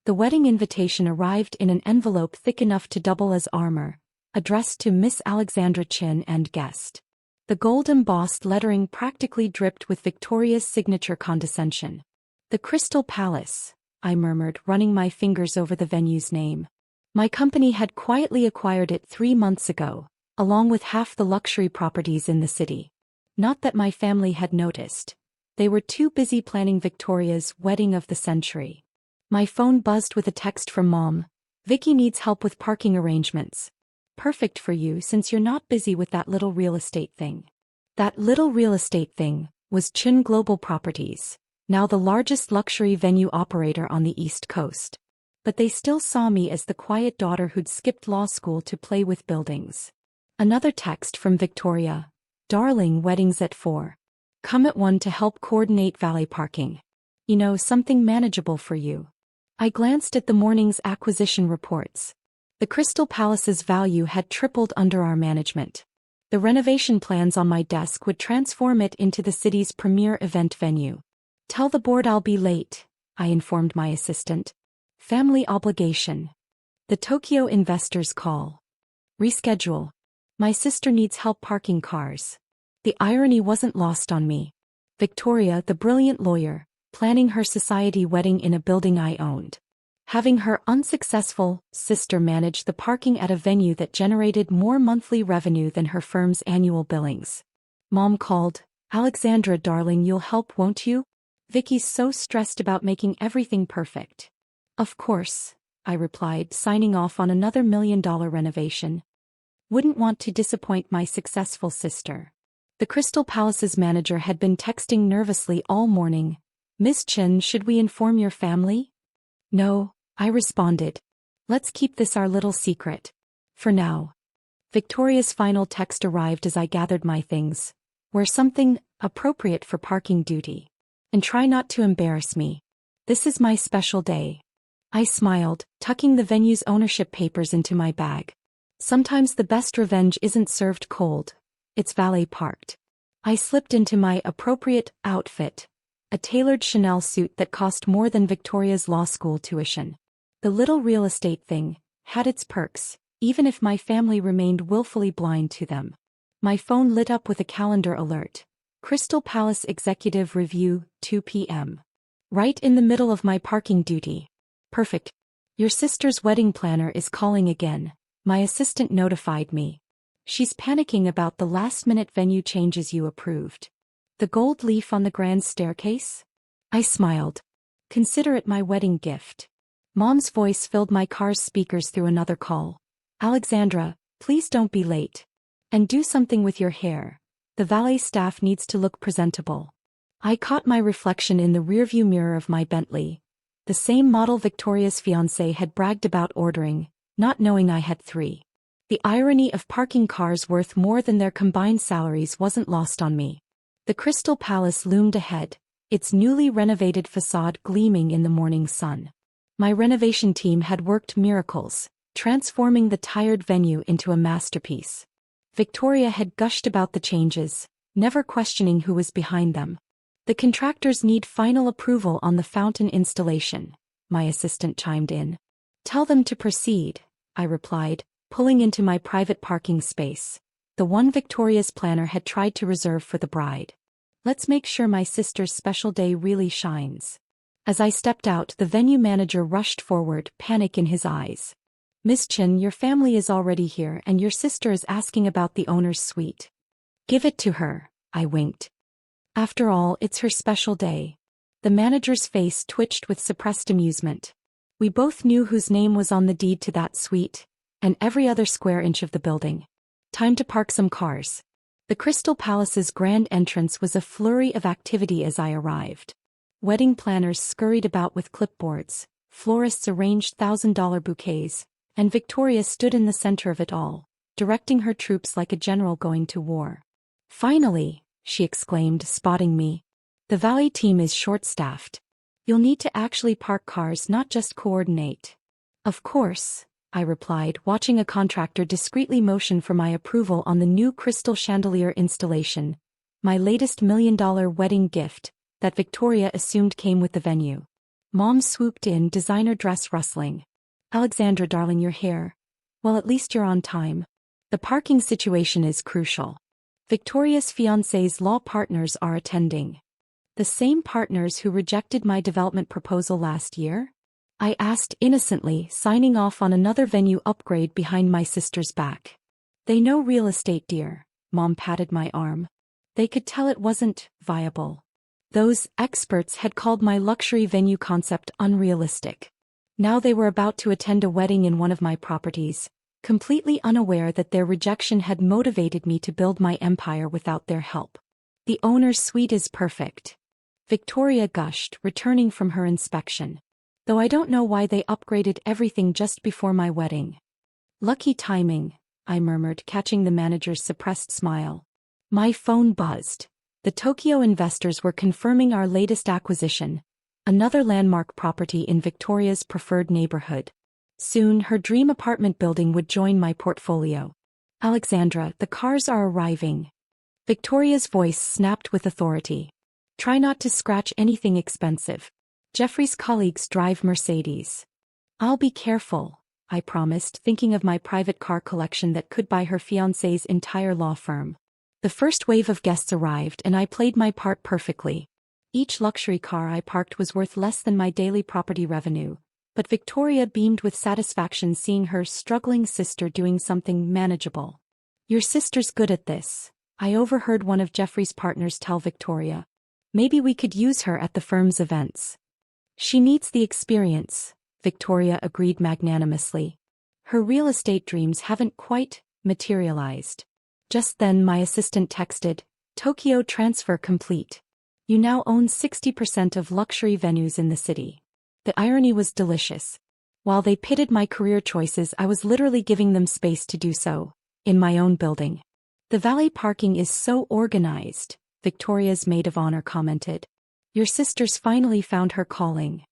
The wedding invitation arrived in an envelope thick enough to double as armor, addressed to Miss Alexandra Chen Guest. The gold-embossed lettering practically dripped with Victoria's signature condescension. "The Crystal Palace," I murmured, running my fingers over the venue's name. My company had quietly acquired it 3 months ago, along with half the luxury properties in the city. Not that my family had noticed. They were too busy planning Victoria's wedding of the century. My phone buzzed with a text from Mom. "Vicky needs help with parking arrangements. Perfect for you since you're not busy with that little real estate thing." That little real estate thing was Chen Global Properties, now the largest luxury venue operator on the East Coast. But they still saw me as the quiet daughter who'd skipped law school to play with buildings. Another text from Victoria. "Darling, weddings at 4. Come at 1 to help coordinate valet parking. You know, something manageable for you." I glanced at the morning's acquisition reports. The Crystal Palace's value had tripled under our management. The renovation plans on my desk would transform it into the city's premier event venue. "Tell the board I'll be late," I informed my assistant. "Family obligation." The Tokyo investors call. "Reschedule. My sister needs help parking cars." The irony wasn't lost on me. Victoria, the brilliant lawyer, planning her society wedding in a building I owned. Having her unsuccessful sister manage the parking at a venue that generated more monthly revenue than her firm's annual billings. Mom called. "Alexandra, darling, you'll help, won't you? Vicky's so stressed about making everything perfect." "Of course," I replied, signing off on another $1 million renovation. Wouldn't want to disappoint my successful sister. The Crystal Palace's manager had been texting nervously all morning. "Miss Chen, should we inform your family?" "No," I responded. "Let's keep this our little secret. For now." Victoria's final text arrived as I gathered my things. "Wear something appropriate for parking duty. And try not to embarrass me. This is my special day." I smiled, tucking the venue's ownership papers into my bag. Sometimes the best revenge isn't served cold. It's valet parked. I slipped into my appropriate outfit, a tailored Chanel suit that cost more than Victoria's law school tuition. The little real estate thing had its perks, even if my family remained willfully blind to them. My phone lit up with a calendar alert. Crystal Palace Executive Review, 2 p.m. Right in the middle of my parking duty. "Perfect. Your sister's wedding planner is calling again," my assistant notified me. "She's panicking about the last-minute venue changes you approved." "The gold leaf on the grand staircase?" I smiled. "Consider it my wedding gift." Mom's voice filled my car's speakers through another call. "Alexandra, please don't be late. And do something with your hair. The valet staff needs to look presentable." I caught my reflection in the rearview mirror of my Bentley. The same model Victoria's fiancé had bragged about ordering, not knowing I had 3. The irony of parking cars worth more than their combined salaries wasn't lost on me. The Crystal Palace loomed ahead, its newly renovated facade gleaming in the morning sun. My renovation team had worked miracles, transforming the tired venue into a masterpiece. Victoria had gushed about the changes, never questioning who was behind them. "The contractors need final approval on the fountain installation," my assistant chimed in. "Tell them to proceed," I replied, pulling into my private parking space, the one Victoria's planner had tried to reserve for the bride. "Let's make sure my sister's special day really shines." As I stepped out, the venue manager rushed forward, panic in his eyes. "Miss Chen, your family is already here and your sister is asking about the owner's suite." "Give it to her," I winked. "After all, it's her special day." The manager's face twitched with suppressed amusement. We both knew whose name was on the deed to that suite, and every other square inch of the building. Time to park some cars. The Crystal Palace's grand entrance was a flurry of activity as I arrived. Wedding planners scurried about with clipboards, florists arranged $1,000 bouquets, and Victoria stood in the center of it all, directing her troops like a general going to war. "Finally," she exclaimed, spotting me. "The valet team is short-staffed. You'll need to actually park cars, not just coordinate." "Of course," I replied, watching a contractor discreetly motion for my approval on the new crystal chandelier installation, my latest $1 million wedding gift, that Victoria assumed came with the venue. Mom swooped in, designer dress rustling. Alexandra darling, your hair. Well, at least you're on time. The parking situation is crucial. Victoria's fiancé's law partners are attending. The same partners who rejected my development proposal last year? I asked innocently, signing off on another venue upgrade behind my sister's back. They know real estate, dear. Mom patted my arm. They could tell it wasn't viable. Those experts had called my luxury venue concept unrealistic. Now they were about to attend a wedding in one of my properties, completely unaware that their rejection had motivated me to build my empire without their help. The owner's suite is perfect. Victoria gushed, returning from her inspection. Though I don't know why they upgraded everything just before my wedding. Lucky timing, I murmured, catching the manager's suppressed smile. My phone buzzed. The Tokyo investors were confirming our latest acquisition, another landmark property in Victoria's preferred neighborhood. Soon her dream apartment building would join my portfolio. Alexandra, the cars are arriving. Victoria's voice snapped with authority. Try not to scratch anything expensive. Jeffrey's colleagues drive Mercedes. I'll be careful, I promised, thinking of my private car collection that could buy her fiancé's entire law firm. The first wave of guests arrived and I played my part perfectly. Each luxury car I parked was worth less than my daily property revenue, but Victoria beamed with satisfaction seeing her struggling sister doing something manageable. Your sister's good at this, I overheard one of Jeffrey's partners tell Victoria. Maybe we could use her at the firm's events. She needs the experience, Victoria agreed magnanimously. Her real estate dreams haven't quite materialized. Just then my assistant texted, Tokyo transfer complete. You now own 60% of luxury venues in the city. The irony was delicious. While they pitted my career choices, I was literally giving them space to do so, in my own building. The valet parking is so organized, Victoria's maid of honor commented. Your sister's finally found her calling.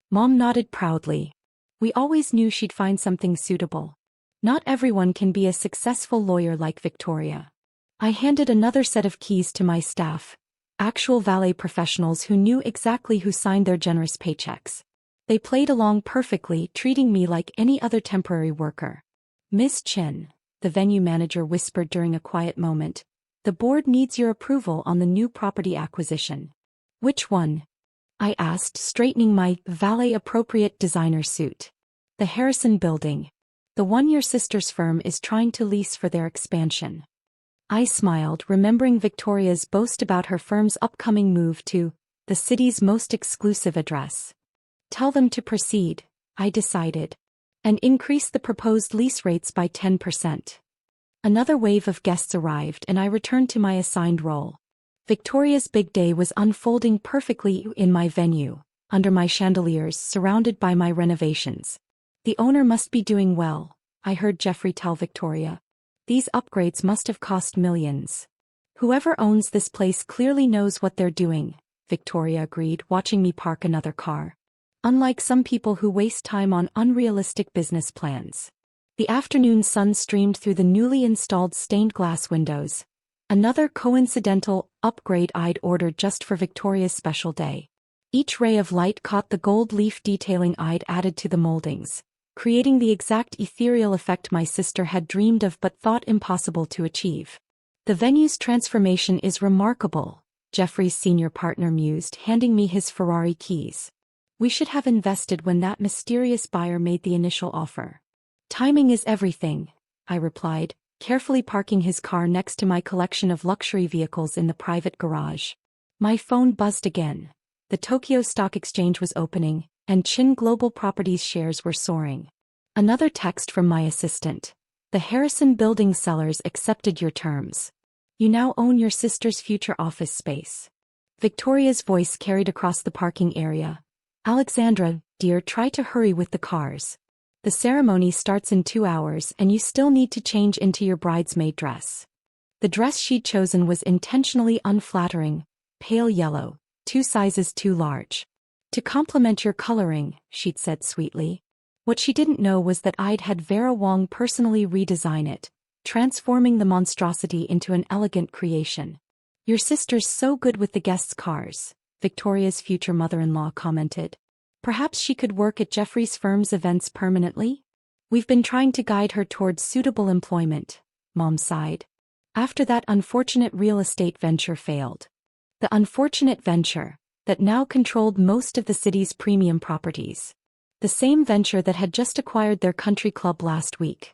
Mom nodded proudly. We always knew she'd find something suitable. Not everyone can be a successful lawyer like Victoria. I handed another set of keys to my staff, actual valet professionals who knew exactly who signed their generous paychecks. They played along perfectly, treating me like any other temporary worker. Miss Chen, the venue manager whispered during a quiet moment, the board needs your approval on the new property acquisition. Which one? I asked, straightening my valet-appropriate designer suit. The Harrison Building. The one your sister's firm is trying to lease for their expansion. I smiled, remembering Victoria's boast about her firm's upcoming move to the city's most exclusive address. Tell them to proceed, I decided, and increase the proposed lease rates by 10%. Another wave of guests arrived and I returned to my assigned role. Victoria's big day was unfolding perfectly in my venue, under my chandeliers, surrounded by my renovations. The owner must be doing well, I heard Jeffrey tell Victoria. These upgrades must have cost millions. Whoever owns this place clearly knows what they're doing, Victoria agreed, watching me park another car. Unlike some people who waste time on unrealistic business plans. The afternoon sun streamed through the newly installed stained glass windows. Another coincidental upgrade I'd ordered just for Victoria's special day. Each ray of light caught the gold leaf detailing I'd added to the moldings, creating the exact ethereal effect my sister had dreamed of but thought impossible to achieve. The venue's transformation is remarkable, Jeffrey's senior partner mused, handing me his Ferrari keys. We should have invested when that mysterious buyer made the initial offer. Timing is everything, I replied, carefully parking his car next to my collection of luxury vehicles in the private garage. My phone buzzed again. The Tokyo Stock Exchange was opening, and Chen Global Properties shares were soaring. Another text from my assistant. The Harrison Building sellers accepted your terms. You now own your sister's future office space. Victoria's voice carried across the parking area. Alexandra, dear, try to hurry with the cars. The ceremony starts in 2 hours and you still need to change into your bridesmaid dress. The dress she'd chosen was intentionally unflattering, pale yellow, 2 sizes too large. To complement your coloring, she'd said sweetly. What she didn't know was that I'd had Vera Wong personally redesign it, transforming the monstrosity into an elegant creation. Your sister's so good with the guests' cars, Victoria's future mother-in-law commented. Perhaps she could work at Jeffrey's firm's events permanently? We've been trying to guide her towards suitable employment, Mom sighed. After that unfortunate real estate venture failed. The unfortunate venture that now controlled most of the city's premium properties. The same venture that had just acquired their country club last week.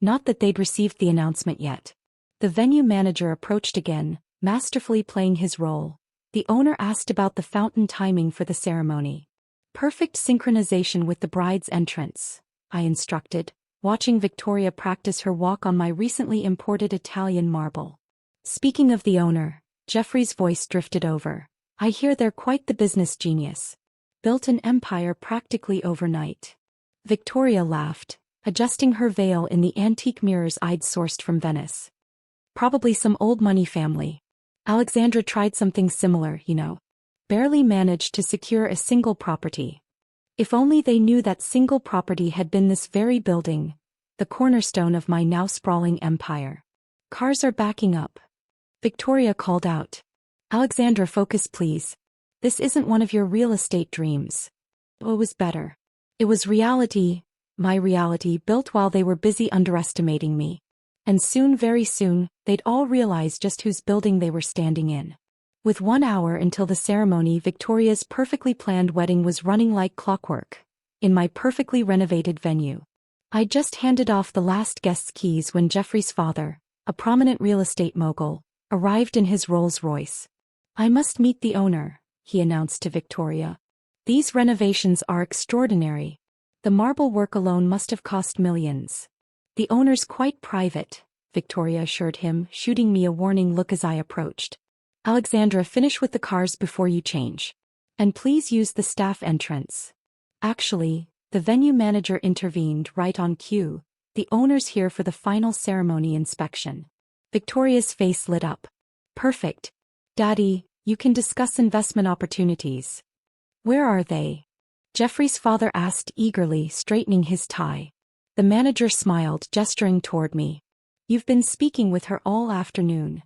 Not that they'd received the announcement yet. The venue manager approached again, masterfully playing his role. The owner asked about the fountain timing for the ceremony. Perfect synchronization with the bride's entrance, I instructed, watching Victoria practice her walk on my recently imported Italian marble. Speaking of the owner, Jeffrey's voice drifted over. I hear they're quite the business genius. Built an empire practically overnight. Victoria laughed, adjusting her veil in the antique mirrors I'd sourced from Venice. Probably some old money family. Alexandra tried something similar, you know. Barely managed to secure a single property. If only they knew that single property had been this very building, the cornerstone of my now sprawling empire. Cars are backing up. Victoria called out. Alexandra, focus please. This isn't one of your real estate dreams. It was better. It was reality, my reality built while they were busy underestimating me. And soon, very soon, they'd all realize just whose building they were standing in. With 1 hour until the ceremony, Victoria's perfectly planned wedding was running like clockwork. In my perfectly renovated venue. I'd just handed off the last guest's keys when Jeffrey's father, a prominent real estate mogul, arrived in his Rolls-Royce. I must meet the owner, he announced to Victoria. These renovations are extraordinary. The marble work alone must have cost millions. The owner's quite private, Victoria assured him, shooting me a warning look as I approached. Alexandra, finish with the cars before you change. And please use the staff entrance. Actually, the venue manager intervened right on cue. The owner's here for the final ceremony inspection. Victoria's face lit up. Perfect. Daddy, you can discuss investment opportunities. Where are they? Jeffrey's father asked eagerly, straightening his tie. The manager smiled, gesturing toward me. You've been speaking with her all afternoon.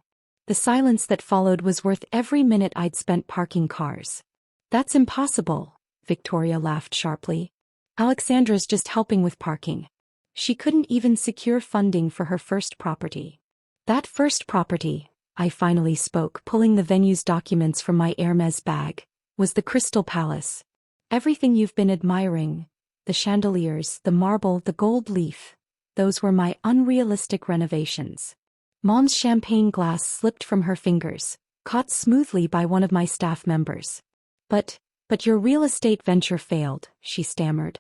The silence that followed was worth every minute I'd spent parking cars. That's impossible, Victoria laughed sharply. Alexandra's just helping with parking. She couldn't even secure funding for her first property. That first property, I finally spoke, pulling the venue's documents from my Hermes bag, was the Crystal Palace. Everything you've been admiring, the chandeliers, the marble, the gold leaf, those were my unrealistic renovations. Mom's champagne glass slipped from her fingers, caught smoothly by one of my staff members. But your real estate venture failed, she stammered.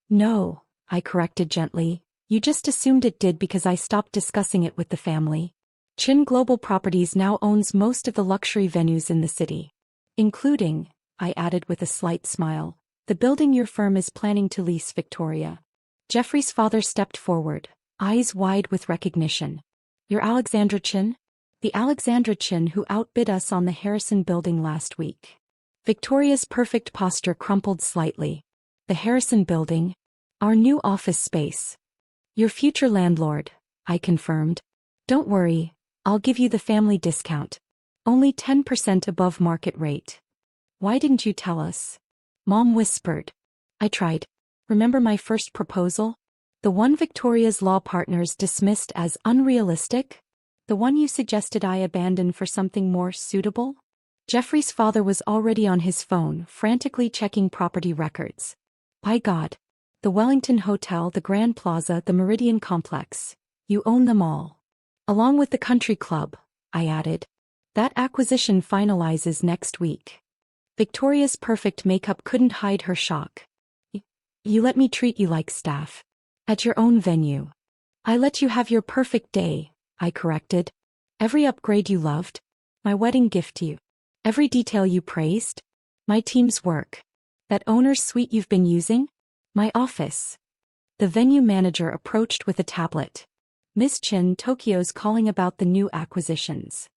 No, I corrected gently, you just assumed it did because I stopped discussing it with the family. Chen Global Properties now owns most of the luxury venues in the city. Including, I added with a slight smile, the building your firm is planning to lease, Victoria. Jeffrey's father stepped forward, eyes wide with recognition. You're Alexandra Chen? The Alexandra Chen who outbid us on the Harrison building last week. Victoria's perfect posture crumpled slightly. The Harrison building? Our new office space. Your future landlord, I confirmed. Don't worry, I'll give you the family discount. Only 10% above market rate. Why didn't you tell us? Mom whispered. I tried. Remember my first proposal? The one Victoria's law partners dismissed as unrealistic? The one you suggested I abandon for something more suitable? Jeffrey's father was already on his phone, frantically checking property records. By God. The Wellington Hotel, the Grand Plaza, the Meridian Complex. You own them all. Along with the country club, I added. That acquisition finalizes next week. Victoria's perfect makeup couldn't hide her shock. You let me treat you like staff. At your own venue. I let you have your perfect day, I corrected. Every upgrade you loved. My wedding gift to you. Every detail you praised. My team's work. That owner's suite you've been using. My office. The venue manager approached with a tablet. Miss Chen, Tokyo's calling about the new acquisitions.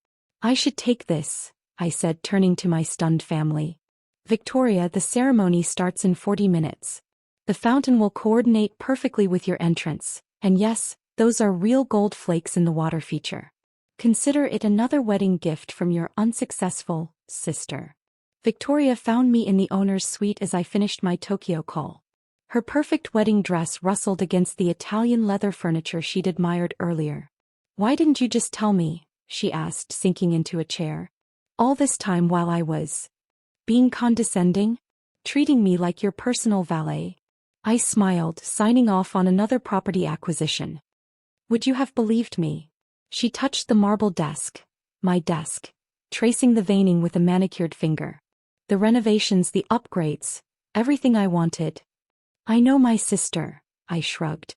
I should take this, I said, turning to my stunned family. Victoria, the ceremony starts in 40 minutes. The fountain will coordinate perfectly with your entrance, and yes, those are real gold flakes in the water feature. Consider it another wedding gift from your unsuccessful sister. Victoria found me in the owner's suite as I finished my Tokyo call. Her perfect wedding dress rustled against the Italian leather furniture she'd admired earlier. "Why didn't you just tell me?" she asked, sinking into a chair. "All this time while I was being condescending? Treating me like your personal valet?" I smiled, signing off on another property acquisition. "Would you have believed me?" She touched the marble desk, my desk, tracing the veining with a manicured finger. "The renovations, the upgrades, everything I wanted." "I know my sister," I shrugged.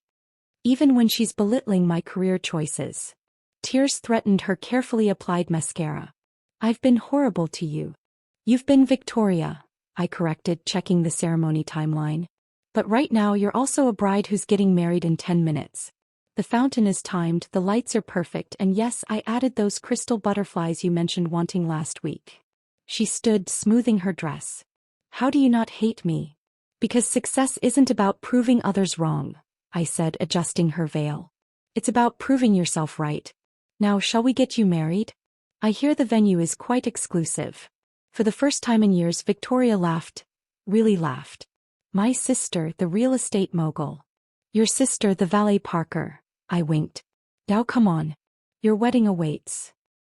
"Even when she's belittling my career choices." Tears threatened her carefully applied mascara. "I've been horrible to you." "You've been Victoria," I corrected, checking the ceremony timeline. "But right now you're also a bride who's getting married in 10 minutes. The fountain is timed, the lights are perfect, and yes, I added those crystal butterflies you mentioned wanting last week." She stood, smoothing her dress. "How do you not hate me?" "Because success isn't about proving others wrong," I said, adjusting her veil. "It's about proving yourself right. Now, shall we get you married? I hear the venue is quite exclusive." For the first time in years, Victoria laughed. Really laughed. "My sister, the real estate mogul." "Your sister, the valet Parker," I winked. "Now come on. Your wedding awaits."